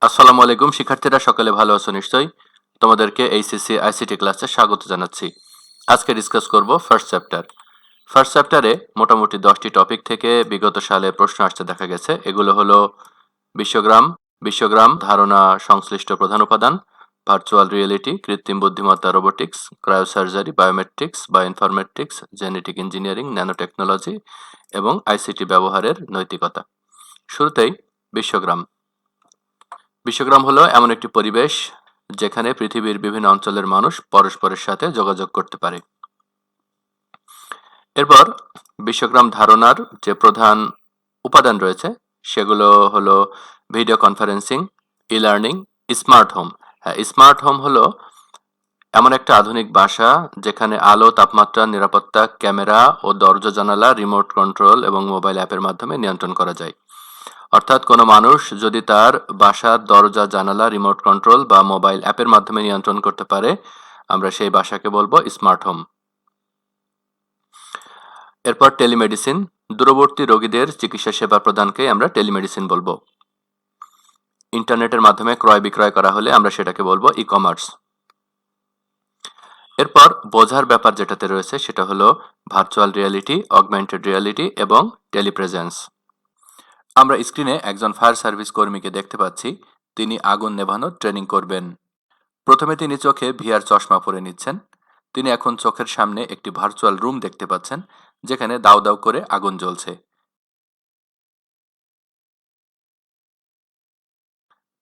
আসসালামু আলাইকুম শিক্ষার্থীরা, সকলে ভালো আছো নিশ্চয়ই। তোমাদেরকে এইচএসসি আইসিটি ক্লাসে স্বাগত জানাচ্ছি। আজকে ডিসকাস করব ফার্স্ট চ্যাপ্টার। ফার্স্ট চ্যাপ্টারে মোটামুটি 10টি টপিক থেকে বিগত সালে প্রশ্ন আসতে দেখা গেছে। এগুলো হলো বিশ্বগ্রাম, ধারণা সংশ্লিষ্ট প্রধান উপাদান, ভার্চুয়াল রিয়েলিটি, কৃত্রিম বুদ্ধিমত্তা, robotics, cryosurgery, biometrics, bioinformatics, genetic engineering, nanotechnology এবং আইসিটি ব্যবহারের নৈতিকতা। শুরুতেই বিশ্বগ্রাম। বিশ্বগ্রাম হলো এমন একটি পরিবেশ যেখানে পৃথিবীর বিভিন্ন অঞ্চলের মানুষ পরস্পরের সাথে যোগাযোগ করতে পারে। এরপর বিশ্বগ্রাম ধারণার যে প্রধান উপাদান রয়েছে সেগুলো হলো video conferencing, e learning, smart home. হ্যাঁ, স্মার্ট হোম হলো এমন একটা আধুনিক বাসা যেখানে আলো, তাপমাত্রা, নিরাপত্তা, ক্যামেরা ও দরজা জানালা রিমোট কন্ট্রোল এবং মোবাইল অ্যাপের মাধ্যমে নিয়ন্ত্রণ করা যায়। অর্থাৎ কোনো মানুষ যদি তার বাসার দরজা, জানালা রিমোট কন্ট্রোল বা মোবাইল অ্যাপের মাধ্যমে নিয়ন্ত্রণ করতে পারে, আমরা সেই বাসাকে বলবো স্মার্ট হোম। এরপর টেলিমেডিসিন, দূরবর্তী রোগীদের চিকিৎসা সেবা প্রদানকে আমরা টেলিমেডিসিন বলবো। ইন্টারনেটের মাধ্যমে ক্রয় বিক্রয় করা হলে আমরা সেটাকে বলবো ই কমার্স। এরপর বোঝার ব্যাপার যেটাতে রয়েছে সেটা হলো ভার্চুয়াল রিয়ালিটি, অগমেন্টেড রিয়ালিটি এবং টেলিপ্রেজেন্স। আমরা স্ক্রিনে একজন ফায়ার সার্ভিস কর্মীকে দেখতে পাচ্ছি। তিনি আগুন নেভানোর ট্রেনিং করবেন। প্রথমে তিনি চোখে ভিআর চশমা পরে নিচ্ছেন। তিনি এখন চোখের সামনে একটি ভার্চুয়াল রুম দেখতে পাচ্ছেন যেখানে দাউ দাউ করে আগুন জ্বলছে।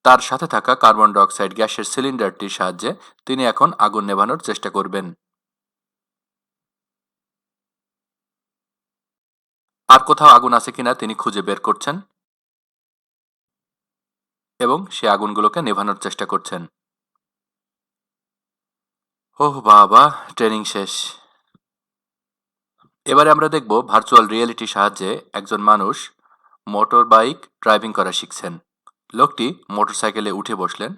তার সাথে থাকা কার্বন ডাইঅক্সাইড গ্যাসের সিলিন্ডারটির সাহায্যে তিনি এখন আগুন নেভানোর চেষ্টা করবেন। আর কোথাও আগুন আছে কিনা তিনি খুঁজে বের করছেন এবং সে আগুনগুলোকে নেভানোর চেষ্টা করছেন। ওহ বাবা, ট্রেনিং শেষ। এবারে আমরা দেখব ভার্চুয়াল রিয়েলিটির সাহায্যে একজন মানুষ মোটর বাইক ড্রাইভিং করা শিখছেন। লোকটি মোটরসাইকেলে উঠে বসলেন,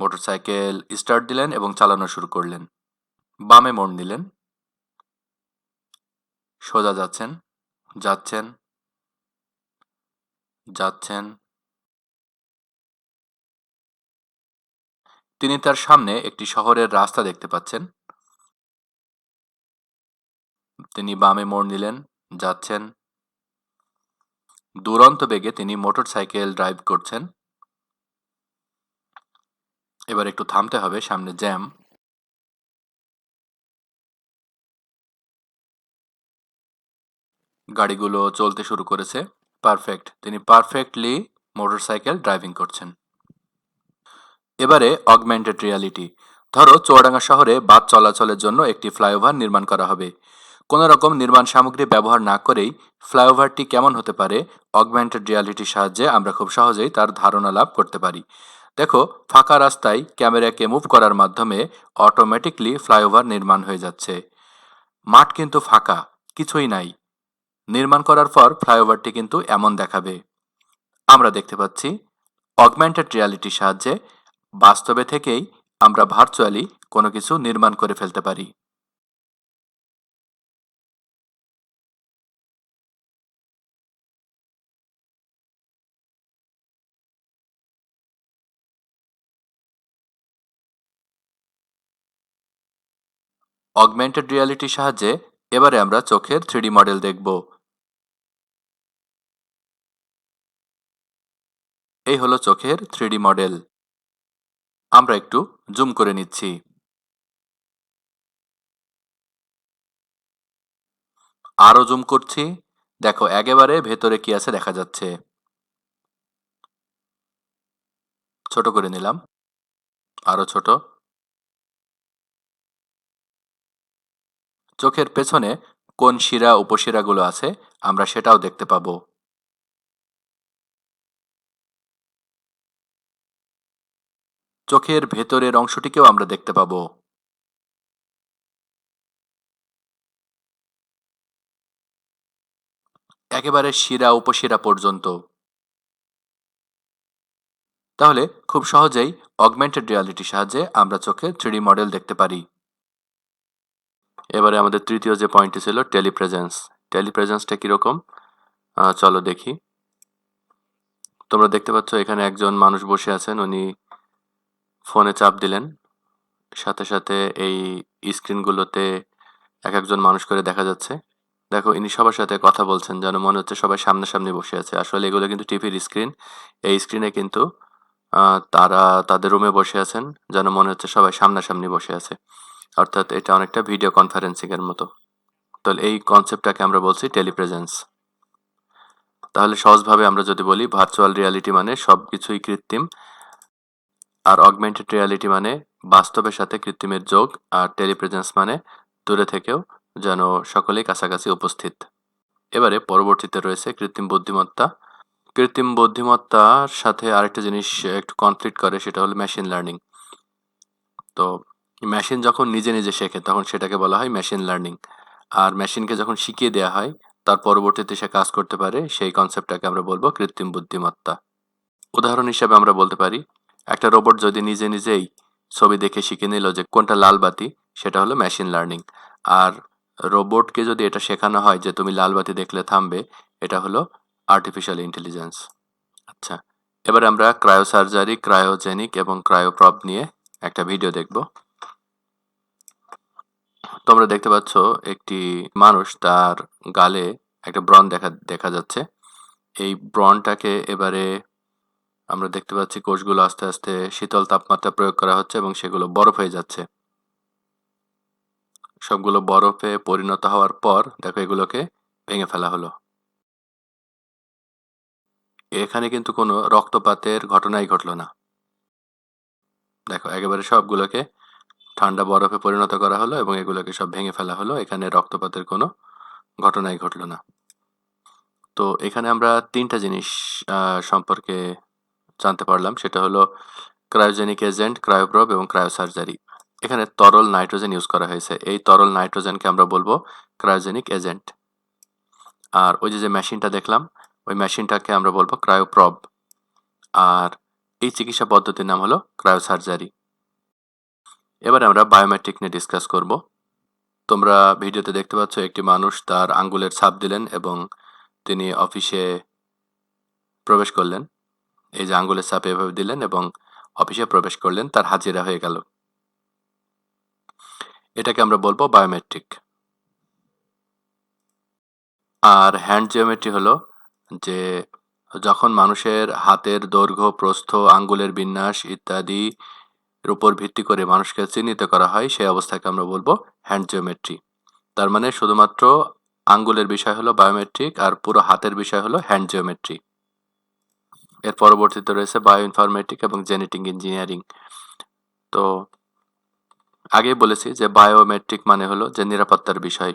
মোটরসাইকেল স্টার্ট দিলেন এবং চালানো শুরু করলেন। বামে মোড় নিলেন, সোজা যাচ্ছেন, যাচ্ছেন, যাচ্ছেন। তিনি তার সামনে একটি শহরের রাস্তা দেখতে পাচ্ছেন। তিনি বামে মোড় নিলেন, যাচ্ছেন। দুরন্ত বেগে তিনি মোটরসাইকেল ড্রাইভ করছেন। এবার একটু থামতে হবে, সামনে জ্যাম। গাড়িগুলো চলতে শুরু করেছে। পারফেক্ট, তিনি পারফেক্টলি মোটরসাইকেল ড্রাইভিং করছেন। এবারে অগমেন্টেড রিয়ালিটি। ধরো চুয়াডাঙ্গা শহরে বাস চলাচলের জন্য একটি ফ্লাইওভার নির্মাণ করা হবে। কোনো রকম নির্মাণ সামগ্রী ব্যবহার না করেই ফ্লাইওভারটি কেমন হতে পারে অগমেন্টেড রিয়ালিটির সাহায্যে আমরা খুব সহজেই তার ধারণা লাভ করতে পারি। দেখো, ফাঁকা রাস্তায় ক্যামেরাকে মুভ করার মাধ্যমে অটোমেটিকলি ফ্লাইওভার নির্মাণ হয়ে যাচ্ছে। মাঠ কিন্তু ফাঁকা, কিছুই নাই। নির্মাণ করার পর ফ্লাইওভারটি কিন্তু এমন দেখাবে। আমরা দেখতে পাচ্ছি অগমেন্টেড রিয়ালিটির সাহায্যে বাস্তবে থেকেই আমরা ভার্চুয়ালি কোনো কিছু নির্মাণ করে ফেলতে পারি। অগমেন্টেড রিয়ালিটির সাহায্যে এবারে আমরা চোখের 3D মডেল দেখব। এই হলো চোখের 3D মডেল। আমরা একটু জুম করে নিচ্ছি। আরো জুম করছি। দেখো, একেবারে ভেতরে কি আছে দেখা যাচ্ছে। ছোট করে নিলাম, আরো ছোট। চোখের পেছনে কোন শিরা উপশিরাগুলো আছে আমরা সেটাও দেখতে পাবো। চোখের ভেতরের অংশটিকেও আমরা দেখতে পাবো। একেবারে শিরা উপশিরা পর্যন্ত। তাহলে খুব সহজেই অগমেন্টেড রিয়ালিটির সাহায্যে আমরা চোখে 3D মডেল দেখতে পারি। এবারে আমাদের তৃতীয় যে পয়েন্টটি ছিল টেলিপ্রেজেন্স। টেলিপ্রেজেন্সটা কীরকম চলো দেখি। তোমরা দেখতে পাচ্ছ এখানে একজন মানুষ বসে আছেন, উনি ফোনে চাপ দিলেন, সাথে সাথে এই স্ক্রিনগুলোতে এক একজন মানুষ করে দেখা যাচ্ছে। দেখো ইনি সবার সাথে কথা বলছেন, যেন মনে হচ্ছে সবাই সামনাসামনি বসে আছে। আসলে এগুলো কিন্তু টিভির স্ক্রিন। এই স্ক্রিনে কিন্তু তারা তাদের রুমে বসে আছেন, যেন মনে হচ্ছে সবাই সামনাসামনি বসে আছে। অর্থাৎ এটা অনেকটা ভিডিও কনফারেন্সিং এর মতো। তাহলে এই কনসেপ্টটাকে আমরা বলছি টেলিপ্রেজেন্স। তাহলে সহজভাবে আমরা যদি বলি ভার্চুয়াল রিয়ালিটি মানে সবকিছুই কৃত্রিম, আর অগমেন্টেড রিয়ালিটি মানে বাস্তবের সাথে কৃত্রিমের যোগ, আর টেলিপ্রেজেন্স মানে দূরে থেকেও যেন সকলেই কাছাকাছি উপস্থিত। এবারে পরবর্তীতে রয়েছে কৃত্রিম বুদ্ধিমত্তা। কৃত্রিম বুদ্ধিমত্তার সাথে আরেকটা জিনিস একটু কনফ্লিক্ট করে, সেটা হলো মেশিন লার্নিং। তো মেশিন যখন নিজে নিজে শেখে তখন সেটাকে বলা হয় মেশিন লার্নিং, আর মেশিনকে যখন শিখিয়ে দেওয়া হয় তার পরবর্তীতে সে কাজ করতে পারে, সেই কনসেপ্টটাকে আমরা বলবো কৃত্রিম বুদ্ধিমত্তা। উদাহরণ হিসেবে আমরা বলতে পারি একটা রোবট যদি নিজে নিজেই ছবি দেখে শিখে নিল যে কোনটা লাল বাতি, সেটা হলো মেশিন লার্নিং। আর রোবটকে যদি এটা শেখানো হয় যে তুমি লাল বাতি দেখলে থামবে, এটা হলো আর্টিফিশিয়াল ইন্টেলিজেন্স। আচ্ছা, এবারে আমরা ক্রায়োসার্জারি, ক্রায়োজেনিক এবং ক্রায়োপ্রব নিয়ে একটা ভিডিও দেখব। তোমরা দেখতে পাচ্ছ একটি মানুষ, তার গালে একটা ব্রণ দেখা যাচ্ছে। এই ব্রণটাকে এবারে আমরা দেখতে পাচ্ছি কোষগুলো আস্তে আস্তে শীতল তাপমাত্রা প্রয়োগ করা হচ্ছে এবং সেগুলো বরফ হয়ে যাচ্ছে। সবগুলো বরফে পরিণত হওয়ার পর দেখো এগুলোকে ভেঙে ফেলা হলো। এখানে কিন্তু কোনো রক্তপাতের ঘটনাই ঘটলো না। দেখো একেবারে সবগুলোকে ঠান্ডা বরফে পরিণত করা হলো এবং এগুলোকে সব ভেঙে ফেলা হলো। এখানে রক্তপাতের কোনো ঘটনাই ঘটলো না। তো এখানে আমরা তিনটা জিনিস সম্পর্কে জানতে পারলাম, সেটা হলো ক্রায়োজেনিক এজেন্ট, ক্রায়োপ্রব এবং ক্রায়োসার্জারি। এখানে তরল নাইট্রোজেন ইউজ করা হয়েছে। এই তরল নাইট্রোজেনকে আমরা বলবো ক্রায়োজেনিক এজেন্ট। আর ওই যে মেশিনটা দেখলাম, ওই মেশিনটাকে আমরা বলবো ক্রায়োপ্রব। আর এই চিকিৎসা পদ্ধতির নাম হলো ক্রায়োসার্জারি। এবার আমরা বায়োমেট্রিক নিয়ে ডিসকাস করব। তোমরা ভিডিওতে দেখতে পাচ্ছ একটি মানুষ তার আঙ্গুলের ছাপ দিলেন এবং তিনি অফিসে প্রবেশ করলেন। এই যে আঙ্গুলের ছাপ এভাবে দিলেন এবং অফিসে প্রবেশ করলেন, তার হাজিরা হয়ে গেল। এটাকে আমরা বলবো বায়োমেট্রিক। আর হ্যান্ড জিওমেট্রি হলো যে যখন মানুষের হাতের দৈর্ঘ্য, প্রস্থ, আঙ্গুলের বিন্যাস ইত্যাদির উপর ভিত্তি করে মানুষকে চিহ্নিত করা হয়, সেই অবস্থাকে আমরা বলবো হ্যান্ড জিওমেট্রি। তার মানে শুধুমাত্র আঙ্গুলের বিষয় হলো বায়োমেট্রিক আর পুরো হাতের বিষয় হলো হ্যান্ড জিওমেট্রি। এর পরবর্তীতে রয়েছে বায়ো ইনফরমেটিক এবং জেনেটিক ইঞ্জিনিয়ারিং। তো আগেই বলেছি যে বায়োমেট্রিক মানে হলো যে নিরাপত্তার বিষয়,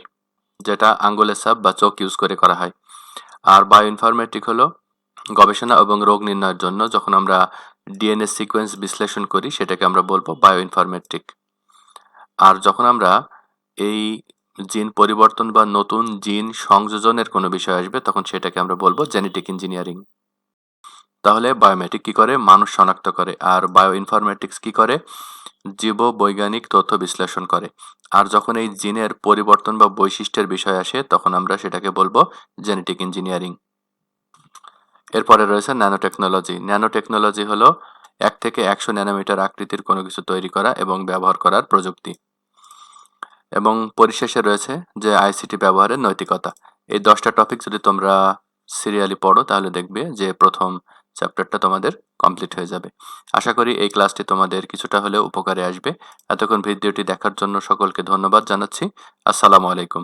যেটা আঙ্গুলের ছাপ বা চোখ ইউজ করে করা হয়। আর বায়ো ইনফরমেটিক হলো গবেষণা এবং রোগ নির্ণয়ের জন্য যখন আমরা ডিএনএ সিকোয়েন্স বিশ্লেষণ করি, সেটাকে আমরা বলবো বায়ো ইনফরমেটিক। আর যখন আমরা এই জিন পরিবর্তন বা নতুন জিন সংযোজনের কোনো বিষয় আসবে, তখন সেটাকে আমরা বলবো জেনেটিক ইঞ্জিনিয়ারিং। তাহলে বায়োমেট্রিক কি করে? মানুষ শনাক্ত করে। আর বায়ো ইনফরমেটিক্স কি করে? জীব বৈজ্ঞানিক তথ্য বিশ্লেষণ করে। আর যখন এই জিনের পরিবর্তন বা বৈশিষ্ট্যের বিষয় আসে, তখন আমরা সেটাকে বলবো জেনেটিক ইঞ্জিনিয়ারিং। এরপরে রয়েছে ন্যানো টেকনোলজি। ন্যানো টেকনোলজি হলো 1 থেকে 100 ন্যানোমিটার আকৃতির কোনো কিছু তৈরি করা এবং ব্যবহার করার প্রযুক্তি। এবং পরিশেষে রয়েছে যে আইসিটি ব্যবহারের নৈতিকতা। এই 10টা টপিক যদি তোমরা সিরিয়ালি পড়ো, তাহলে দেখবে যে প্রথম চ্যাপ্টারটা তোমাদের কমপ্লিট হয়ে যাবে। আশা করি এই ক্লাসটি তোমাদের কিছুটা হলেও উপকারে আসবে। এতক্ষণ ভিডিওটি দেখার জন্য সকলকে ধন্যবাদ জানাচ্ছি। আসসালামু আলাইকুম।